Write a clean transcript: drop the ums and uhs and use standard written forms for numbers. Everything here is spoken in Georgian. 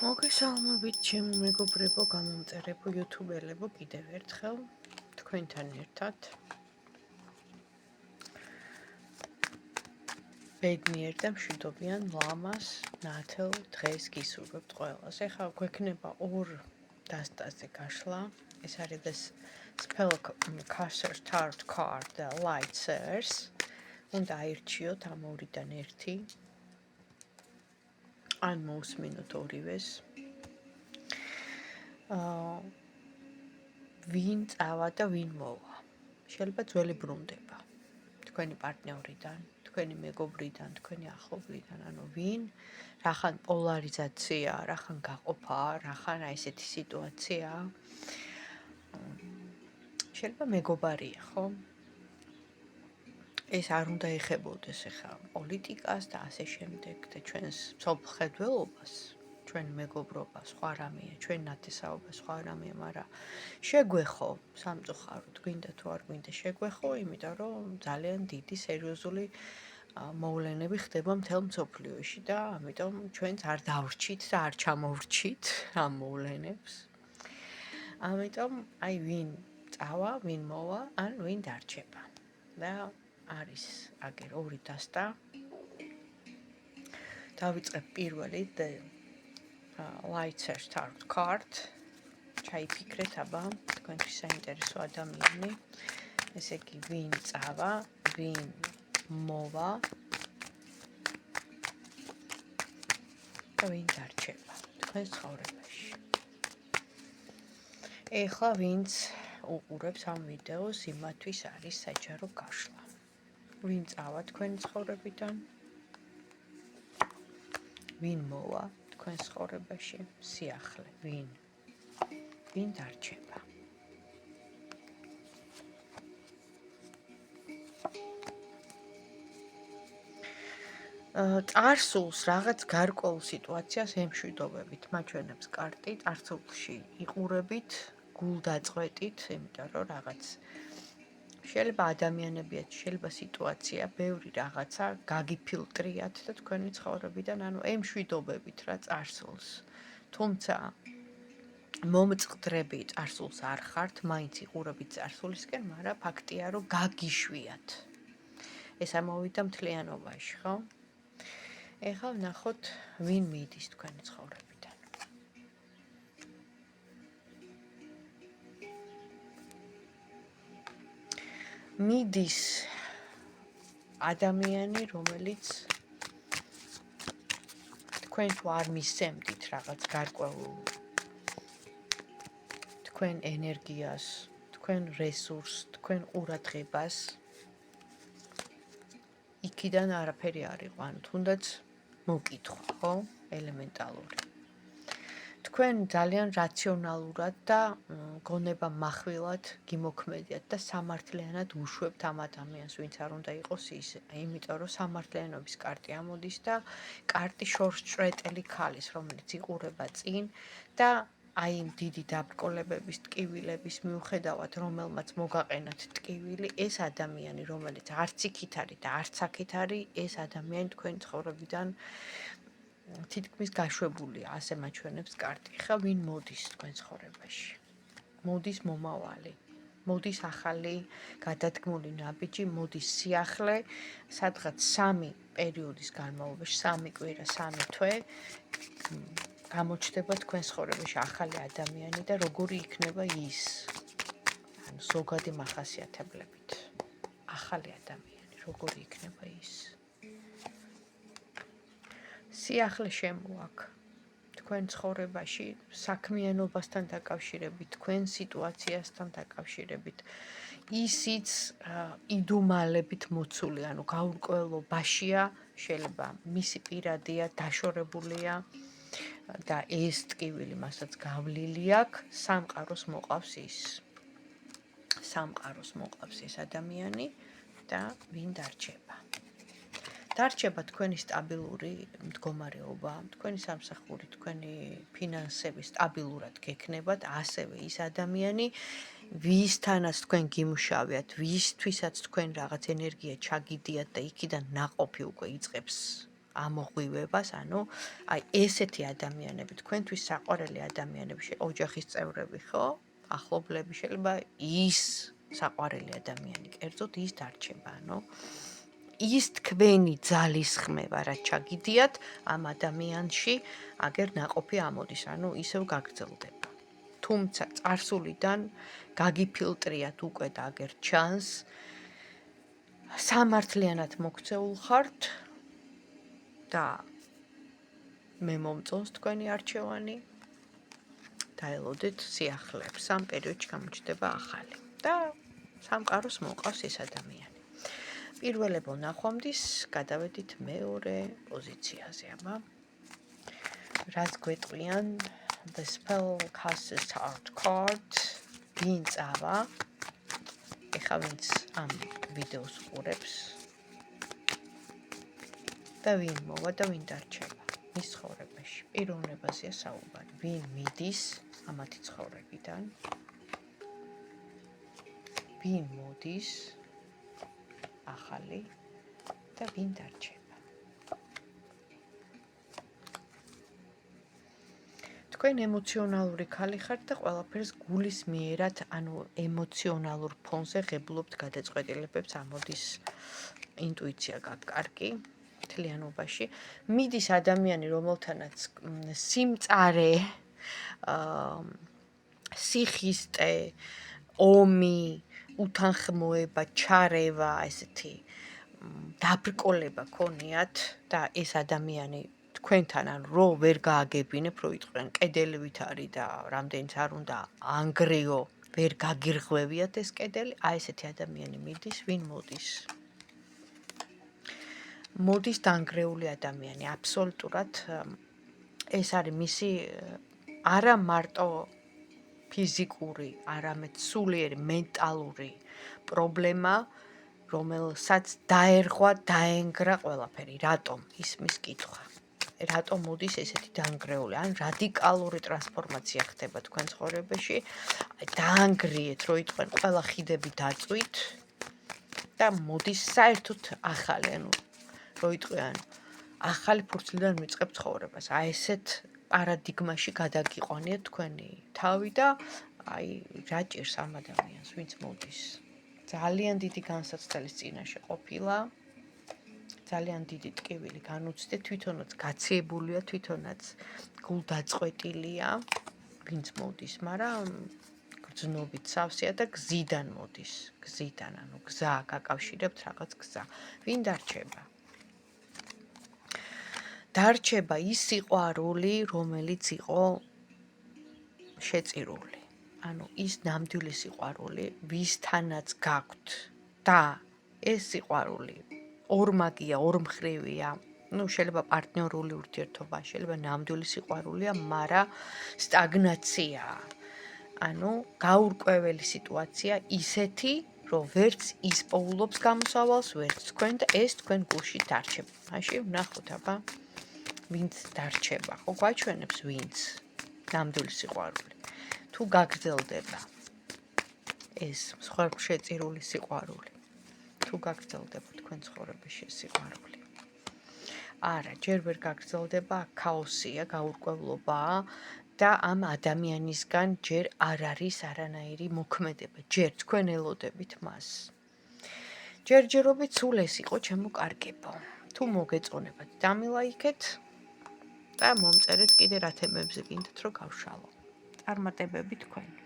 მოგესალმებით ჩემო მეგობრებო, გამომწერებო, იუთუბერებო, კიდევ ერთხელ თქვენთან ერთად ბედნიერ და მშვიდობიან ლამას ნათელ დღეს გისურვებთ ყველას. ეხლა გვექნება ორ დასტაზე გაშლა. ეს არის და Spellcaster Tarot card და Light Source. უნდა აირჩიოთ ამ ორიდან ერთი. ან მოусმინოთ ორივეს. ვინ წავა და ვინ მოვა. შეიძლება ძველი ბრუნდება. თქვენი პარტნიორიდან, თქვენი მეგობრიდან, თქვენი ახლობლიდან, ანუ ვინ, რახან პოლარიზაცია, რახან გაყოფა, რახან აი ესეთი სიტუაცია. შეიძლება მეგობარია, ხო? ეს არ უნდა ეხებოდეს ახლა პოლიტიკას და ასე შემდეგ და ჩვენს მსოფლმხედველობას, ჩვენ მეგობრობა, სხვა რამეა, ჩვენ ნათესაობა, სხვა რამეა, მაგრამ შეგვეხო სამწუხაროდ, გვინდა თუ არ გვინდა შეგვეხო, იმიტომ რომ ძალიან დიდი სერიოზული მოვლენები ხდება მთელ მსოფლიოში და ამიტომ ჩვენც არ დავრჩით და არ ჩამოვრჩით ამ მოვლენებს. ამიტომ აი ვინ წავა, ვინ მოვა, ან ვინ დარჩება. და არის აგერ ორი დასტა. დავიწყებ პირველი The Light Source Tarot card. ჩაიფიქრეთ აბა თქვენთვის საინტერესო ადამიანი. ესე იგი ვინ წავა, ვინ მოვა და ვინ დარჩება თქვენს ცხოვრებაში. ეხლა ვინც უყურებს ამ ვიდეოს, იმათვის არის საჯარო გაშლა. ვინ წავა თქვენი ცხოვრებიდან? ვინ მოვა თქვენ ცხოვრებაში? სიახლე, ვინ? ვინ დარჩება? წარსულს რაღაც გარკვეულ სიტუაციას ემშვიდობებით, მაჩვენებს კარტი, წარსულში იყურებით, გულდაწყვეტით, იმიტომ რომ რაღაც შეიძლება ადამიანებიათ, შეიძლება სიტუაცია, ბევრი რაღაცა გაგიფილტრიათ და თქვენი ცხოვრებიდან, ანუ ემშვიდობებით რა წარსულს. თუმცა მომწყდრები წარსულს არ ხართ, მაინც იყურებით წარსულისკენ, მაგრამ ფაქტია, რომ გაგიშვიათ. ეს ამოვიდა მთლიანობაში, ხო? ეხლა ვნახოთ, ვინ მიდის თქვენი ცხოვრებიდან. მიდის ადამიანი, რომელიც თქვენ თუ არ მისცემდით რაღაც გარკვეულ თქვენ ენერგიას, თქვენ რესურსს, თქვენ ყურადღებას, იქიდან არაფერი არ იყო, ანუ თუნდაც მოკითხვა, ხო? ელემენტალური. თქვენ ძალიან რაციონალურად და გონება מחვილად გიმოქმედიათ და სამართლიანად უშვებთ ამ ადამიანს, ვინც არ უნდა იყოს ის, იმიტომ რომ სამართლიანობის კარტი ამოდის და კარტი შორს ჭრეტელი ქალის, რომელიც იყურება წინ და აი იმ დიდი დაბრკოლებების, ტკივილების მიუხედავად, რომელმაც მოგაყენათ ტკივილი, ეს ადამიანი, რომელიც არც იქით არის და არც აქეთ არის, ეს ადამიანი თქვენი ცხოვრებიდან თითქმის გაშვებულია, ასე მაჩვენებს კარტი. ხა ვინ მოდის თქვენ ცხოვრებაში? მოდის მომავალი, მოდის ახალი გადადგმული ნაბიჯი, მოდის სიახლე, სადღაც 3 პერიოდის განმავლობაში, 3 კვირა, 3 თვე გამოჩნდება თქვენ ცხოვრებაში ახალი ადამიანი და როგორი იქნება ის? ანუ ზოგადი მახასიათებლებით. ახალი ადამიანი, როგორი იქნება ის? სიახლე შემოაქვს თქვენ ცხოვრებაში, საქმიანობასთან დაკავშირებით, თქვენ სიტუაციასთან დაკავშირებით. ისიც იდუმალებით მოცული, ანუ გაურკვევლობაშია, შეიძლება მისი პირადია, დაშორებულია და ეს ტკივილი მასაც გავლილი აქვს, სამყაროს მოყავს ის. სამყაროს მოყავს ეს ადამიანი და ვინ დარჩება? დარჩება თქვენი სტაბილური მდგომარეობა, თქვენი სამსახური, თქვენი ფინანსები სტაბილურად გექნებათ, ასევე ის ადამიანი, ვისთანაც თქვენ გიმუშავებთ, ვისთვისაც თქვენ რაღაც ენერგია ჩაგიდიათ და იქიდან ნაყოფი უკვე იწყებს ამოღვივებას, ანუ აი ესეთი ადამიანები, თქვენთვის საყვარელი ადამიანები, ოჯახის წევრები, ხო? ახლობლები, შეიძლება ის საყვარელი ადამიანი, კერძოდ ის დარჩება, ანუ ის თქვენი ძალისხმევა, რაც ჩაგიდიათ ამ ადამიანში, აგერ ნაყოფი ამოდის, ანუ ისევ გაგრძელდება. თუმცა წარსულიდან გაგიფილტრიათ უკვე და აგერ ჩანს, სამართლიანად მოქცეულ ხართ და მე მომწონს თქვენი არჩევანი. დაელოდეთ სიახლეებს, ამ პერიოდში გამოჩნდება ახალი და სამყაროს მოყავს ეს ადამიანი. პირველებო ნახვამდის გადავედით მეორე პოზიციაზე, აბა. რაც გვეტყვიან The spell casts heart card, ვინ წავა? ეხა ვინც ამ ვიდეოს ყურებს და ვინ მოვა და ვინ დარჩება მის ცხოვრებაში. პიროვნებაზეა საუბარი. ვინ მიდის ამათი ცხოვრებიდან? ვინ მოდის ახალი და ვინ დარჩება? თქვენ ემოციონალური ქალი ხართ და ყველაფერს გულის მიერად, ანუ ემოციონალურ ფონზე ღებულობთ გადაწყვეტილებებს, ამოდის ინტუიცია გაქვთ კარგი მთლიანობაში. მიდის ადამიანი, რომელთანაც სიმწარე, სიხისტე, ომი, უთანხმოება, ჩარევა, ესეთი დაბრკოლება ქონიათ და ეს ადამიანი თქვენთან ან რო ვერ გააგებინებ, რო იტყვიან კედელივით არის და რამდენიც არ უნდა ანგრიო, ვერ გაგირღვევიათ ეს კედელი, აი ესეთი ადამიანი მიდის, ვინ მოდის? მოდის დანგრეული ადამიანი, აბსოლუტურად ეს არის მისი არა მარტო ფიზიკური, არამედ სულიერი მენტალური პრობლემა, რომელსაც დაერღვა, დაენგრა ყველაფერი. რატომ? ისმის კითხვა. რატომ მოდის ესეთი დანგრეული? ან რადიკალური ტრანსფორმაცია ხდება თქვენ ცხოვრებაში. დაანგრიეთ, რო იტყვენ, ყველა ხიდები დაწვით და მოდის საერთოდ ახალი, ანუ რო იტყვიან, ახალი ფურცლიდან ვიწყებ ცხოვრებას. აი ესეთ პარადიგმაში გადაგიყვანიეთ თქვენი თავი და აი რა ჭირს ამ ადამიანს, ვინც მოდის. ძალიან დიდი განსაცდელის წინაშე ყოფილა, ძალიან დიდი ტკივილი განუცდეთ, თვითონაც გაციებულია, თვითონაც გულდაწყვეტილია, ვინც მოდის, მაგრამ გრძნობით სავსეა და გზიდან მოდის, გზიდან, ანუ გზა გაკავშირებთ რაღაც გზა. ვინ დარჩება? დარჩება ის სიყვარული, რომელიც იყო შეწირული. ანუ ის ნამდვილი სიყვარული, ვისთანაც გაქვთ და ეს სიყვარული ორმაგია, ორმხრივია. ну შეიძლება პარტნიორული ურთიერთობა, შეიძლება ნამდვილი სიყვარულია, მაგრამ სტაგნაციაა. ანუ გაურკვეველი სიტუაცია ისეთი, რომ ვერც ის პოულობს გამოსავალს, ვერც თქვენ და ეს თქვენ გულში დარჩება. მაშინ ვნახოთ, აბა, ვინც დარჩება. ხო გვაჩვენებს ვინც ნამდვილი სიყვარული. თუ გაგრძელდება ეს შეწირული სიყვარული. თუ გაგრძელდება თქვენ ცხოვრებაში სიყვარული. არა, ჯერ ვერ გაგრძელდება, ქაოსია, გაურკვევლობაა და ამ ადამიანისგან ჯერ არ არის არანაირი მოქმედება. ჯერ თქვენ ელოდებით მას. ჯერჯერობით სულ ეს იყო ჩემო კარგებო. თუ მოგეწონებათ, დამილაიქეთ და მომწერეთ კიდე რა თემებზე გინდათ რომ გავშალო. წარმატებები თქვენ.